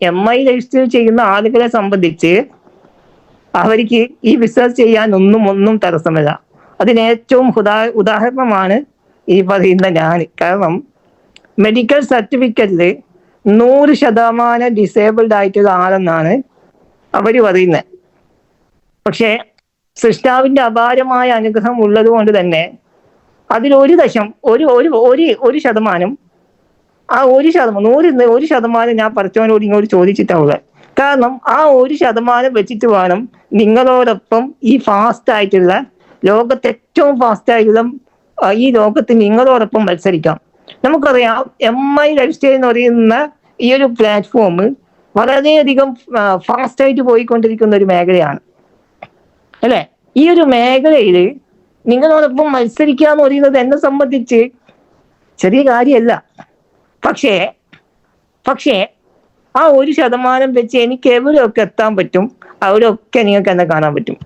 MI register ചെയ്യുന്ന ആളുകളെ സംബന്ധിച്ച് അവർക്ക് ഈ ബിസിനസ് ചെയ്യാൻ ഒന്നും തടസ്സമില്ല. അതിന് ഏറ്റവും ഉദാഹരണമാണ് ഈ പറയുന്ന ഞാൻ. കാരണം മെഡിക്കൽ സർട്ടിഫിക്കറ്റിൽ 100% ഡിസേബിൾഡ് ആയിട്ടുള്ള ആളെന്നാണ് അവർ പറയുന്നത്. പക്ഷേ സൃഷ്ടാവിന്റെ അപാരമായ അനുഗ്രഹം ഉള്ളത് കൊണ്ട് തന്നെ അതിൽ ഒരു ശതമാനം, ആ 1% ഞാൻ പഠിച്ചവനോട് ഇങ്ങോട്ട് ചോദിച്ചിട്ടുള്ളത്. കാരണം ആ 1% വെച്ചിട്ട് വേണം നിങ്ങളോടൊപ്പം ഈ ഫാസ്റ്റ് ആയിട്ടുള്ള ലോകത്ത് ഏറ്റവും ഫാസ്റ്റ് ആയിട്ടുള്ള ഈ ലോകത്ത് നിങ്ങളോടൊപ്പം മത്സരിക്കാം. നമുക്കറിയാം MI ലൈഫ്സ്റ്റൈൽ എന്ന് പറയുന്ന ഈ ഒരു പ്ലാറ്റ്ഫോം വളരെയധികം ഫാസ്റ്റ് ആയിട്ട് പോയിക്കൊണ്ടിരിക്കുന്ന ഒരു മേഖലയാണ് അല്ലെ. ഈ ഒരു മേഖലയിൽ നിങ്ങളോടൊപ്പം മത്സരിക്കുക എന്ന് പറയുന്നത് എന്നെ സംബന്ധിച്ച് ചെറിയ കാര്യമല്ല. പക്ഷേ ആ 1% വെച്ച് എനിക്ക് എവിടെയൊക്കെ എത്താൻ പറ്റും, അവിടെയൊക്കെ നിങ്ങൾക്ക് എന്നെ കാണാൻ പറ്റും.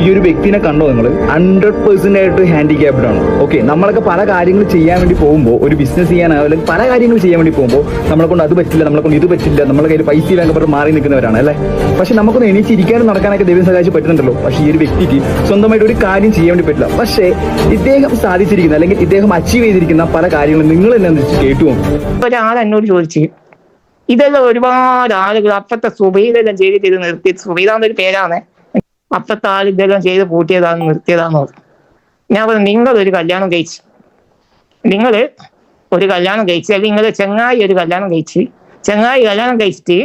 ഈ ഒരു വ്യക്തിനെ കണ്ടോ നിങ്ങൾ? 100% ആയിട്ട് ഹാൻഡിക്യാപ്ഡ് ആണ്. ഓക്കെ, നമ്മളൊക്കെ പല കാര്യങ്ങൾ ചെയ്യാൻ വേണ്ടി പോകുമ്പോൾ, ഒരു ബിസിനസ് ചെയ്യാനായാലും പല കാര്യങ്ങൾ ചെയ്യാൻ വേണ്ടി പോകുമ്പോൾ നമ്മളെ കൊണ്ട് അത് പറ്റില്ല, നമ്മളെ കൊണ്ട് ഇത് പറ്റില്ല, നമ്മളെ കയ്യിൽ പൈസ ഇല്ലാതെ പറഞ്ഞ് മാറി നിൽക്കുന്നവരാണ് അല്ലേ. പക്ഷെ നമുക്കൊന്ന് എണീച്ചിരിക്കാനും നടക്കാനൊക്കെ ദൈവം സഹായിച്ച് പറ്റുന്നുണ്ടല്ലോ. പക്ഷേ ഈ ഒരു വ്യക്തിക്ക് സ്വന്തമായിട്ട് ഒരു കാര്യം ചെയ്യാൻ വേണ്ടി പറ്റില്ല. പക്ഷേ ഇദ്ദേഹം സാധിച്ചിരിക്കുന്ന അല്ലെങ്കിൽ ഇദ്ദേഹം അച്ചീവ് ചെയ്തിരിക്കുന്ന പല കാര്യങ്ങളും നിങ്ങൾ എന്നെ കേട്ടു. ഒരാൾ എന്നോട് ചോദിച്ചു, ഇതെല്ലാം ഒരുപാട് ആളുകൾ അപ്പത്തെ സുബൈദെല്ലാം ചെയ്തിട്ട് ഇത് നിർത്തി, സുബൈദാന്നൊരു പേരാണ്, അപ്പത്തെ ആൾ ഇതെല്ലാം ചെയ്ത് പൂട്ടിയതാന്ന് നിർത്തിയതാന്ന് പറഞ്ഞു. ഞാൻ പറഞ്ഞു, നിങ്ങൾ ഒരു കല്യാണം കഴിച്ച് അല്ലെങ്കിൽ നിങ്ങളുടെ ചങ്ങായി ഒരു കല്യാണം കഴിച്ചിട്ട്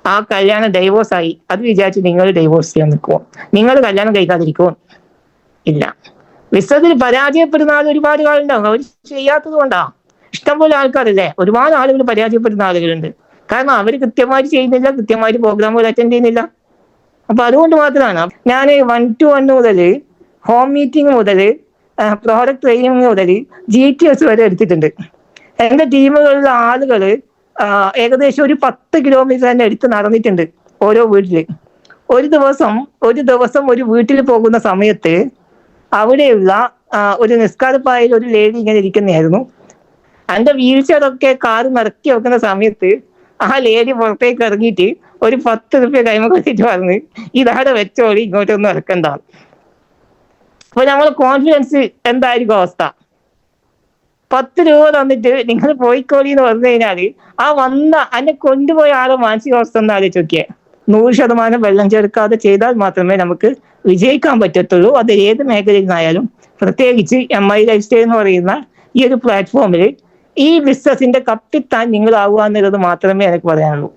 ആ കല്യാണം ഡൈവോഴ്സ് ആയി, അത് വിചാരിച്ച് നിങ്ങൾ ഡൈവോഴ്സ് ചെയ്യാൻ നിൽക്കുമോ? നിങ്ങൾ കല്യാണം കഴിക്കാതിരിക്കുമോ? ഇല്ല. ബിസിനസ്സിൽ പരാജയപ്പെടുന്ന ആൾ ഒരുപാട് ആളുണ്ടാവും. അവർ ചെയ്യാത്തത് കൊണ്ടാ. ഇഷ്ടംപോലെ ആൾക്കാരില്ലേ, ഒരുപാട് ആളുകൾ പരാജയപ്പെടുന്ന ആളുകളുണ്ട്. കാരണം അവർ കൃത്യമായിട്ട് ചെയ്യുന്നില്ല, കൃത്യമായിട്ട് പ്രോഗ്രാമുകൾ അറ്റൻഡ് ചെയ്യുന്നില്ല. അപ്പൊ അതുകൊണ്ട് മാത്രമാണ് ഞാൻ 1-to-1 മുതൽ ഹോം മീറ്റിംഗ് മുതൽ പ്രോഡക്റ്റ് ട്രെയിനിങ് മുതൽ GTS വരെ എടുത്തിട്ടുണ്ട്. എൻ്റെ ടീമുകളിലെ ആളുകൾ ഏകദേശം ഒരു 10 കിലോമീറ്റർ തന്നെ എടുത്ത് നടന്നിട്ടുണ്ട് ഓരോ വീട്ടിൽ. ഒരു ദിവസം ഒരു വീട്ടിൽ പോകുന്ന സമയത്ത് അവിടെയുള്ള ഒരു നിസ്കാരപ്പായിൽ ഒരു ലേഡി ഇങ്ങനെ ഇരിക്കുന്നതായിരുന്നു. എൻ്റെ വീഴ്ചയൊക്കെ കാറ് നിറക്കി വെക്കുന്ന സമയത്ത് ആ ലേഡി പുറത്തേക്ക് ഇറങ്ങിയിട്ട് ഒരു 10 രൂപ കൈമ കൊടുത്തിട്ട് പറഞ്ഞ്, ഇതാടെ വെച്ചോളി, ഇങ്ങോട്ടൊന്നും ഇറക്കണ്ട. അപ്പൊ നമ്മൾ കോൺഫിഡൻസ് എന്തായിരിക്കും അവസ്ഥ? 10 രൂപ തന്നിട്ട് നിങ്ങൾ പോയിക്കോളി എന്ന് പറഞ്ഞു കഴിഞ്ഞാല് ആ എന്നെ കൊണ്ടുപോയ ആളെ മാനസികാവസ്ഥ ഒന്ന് ആലോചിച്ച് നോക്കിയേ. 100% വെള്ളം ചേർക്കാതെ ചെയ്താൽ മാത്രമേ നമുക്ക് വിജയിക്കാൻ പറ്റത്തുള്ളൂ. അത് ഏത് മേഖലയിൽ നിന്നായാലും, പ്രത്യേകിച്ച് MI ലൈഫ്സ്റ്റൈൽ എന്ന് പറയുന്ന ഈ ഒരു പ്ലാറ്റ്ഫോമിൽ ഈ ബിസിനസിന്റെ കപ്പിത്താൻ നിങ്ങളാവുക എന്നുള്ളത് മാത്രമേ എനിക്ക് പറയാനുള്ളൂ.